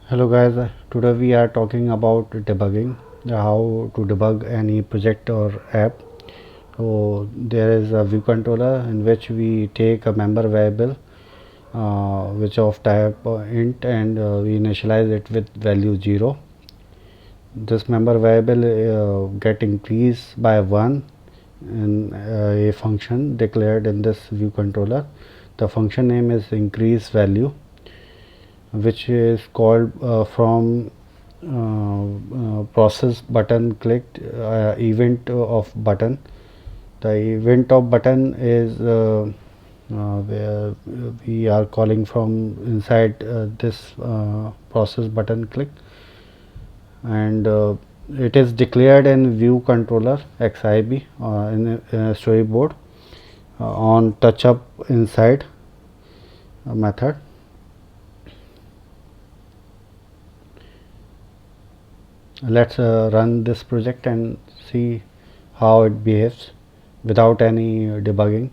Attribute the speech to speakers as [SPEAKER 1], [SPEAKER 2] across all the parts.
[SPEAKER 1] Hello guys, today we are talking about debugging, how to debug any project or app. So there is a view controller in which we take a member variable which of type int, and we initialize it with value 0. This member variable get increased by 1 in a function declared in this view controller. The function name is increase value, which is called from process button clicked event of button. The event of button is where we are calling from inside this process button click, and it is declared in view controller xib in a storyboard on touch up inside method. Let's run this project and see how it behaves without any debugging.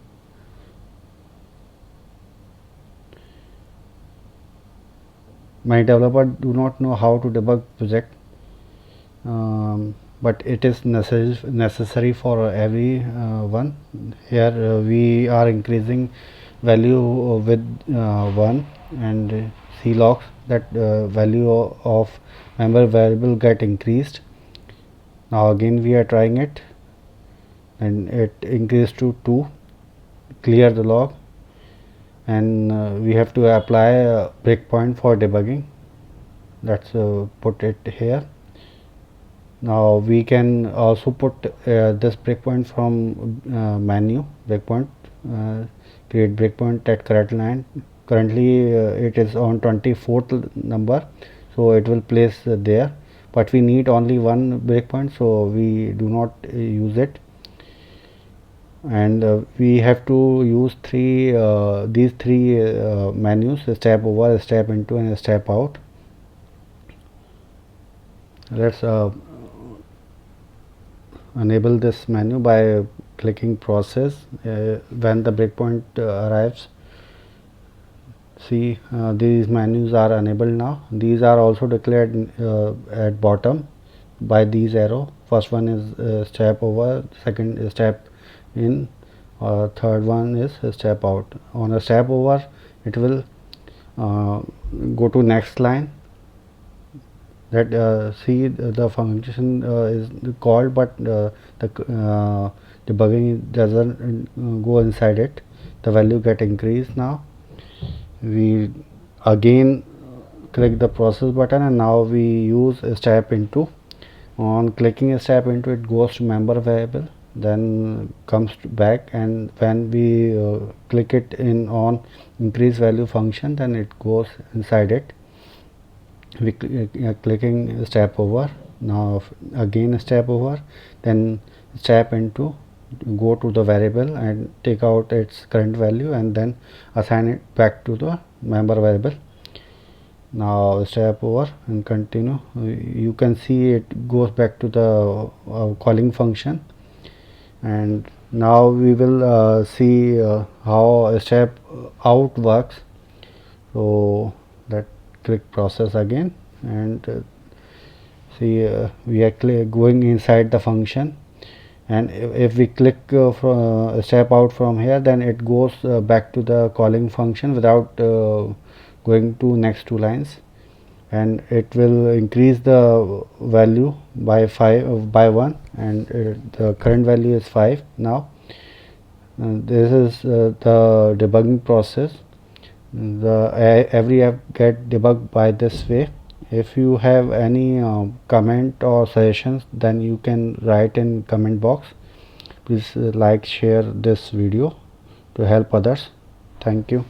[SPEAKER 1] Many developers do not know how to debug project, but it is necessary for every one. Here we are increasing value with 1, and C logs that value of member variable get increased. Now again we are trying it, and it increased to 2. Clear the log, and we have to apply a breakpoint for debugging. Let's put it here. Now we can also put this breakpoint from menu breakpoint, create breakpoint at current line. Currently it is on 24th number, so it will place there, but we need only one breakpoint, so we do not use it. And we have to use these three menus: step over, step into, and step out. Let's enable this menu by clicking process when the breakpoint arrives. See, these menus are enabled now. These are also declared at bottom by these arrow. First one is step over, second is step in, third one is step out. On a step over, it will go to next line. That see, the function is called, but the debugging doesn't go inside it. The value get increased. Now we again click the process button, and now we use step into. On clicking step into, it goes to member variable, then comes back, and when we click it in on increase value function, then it goes inside it. We clicking step over. Now again step over, then step into, go to the variable and take out its current value, and then assign it back to the member variable. Now step over and continue. You can see it goes back to the calling function, and now we will see how step out works. So that click process again, and see, we are going inside the function, and if we click from step out from here, then it goes back to the calling function without going to next two lines, and it will increase the value by 5 by 1, and the current value is 5 now. This is the debugging process. Every app get debugged by this way. If you have any comment or suggestions, then you can write in comment box. Please like, share this video to help others. Thank you.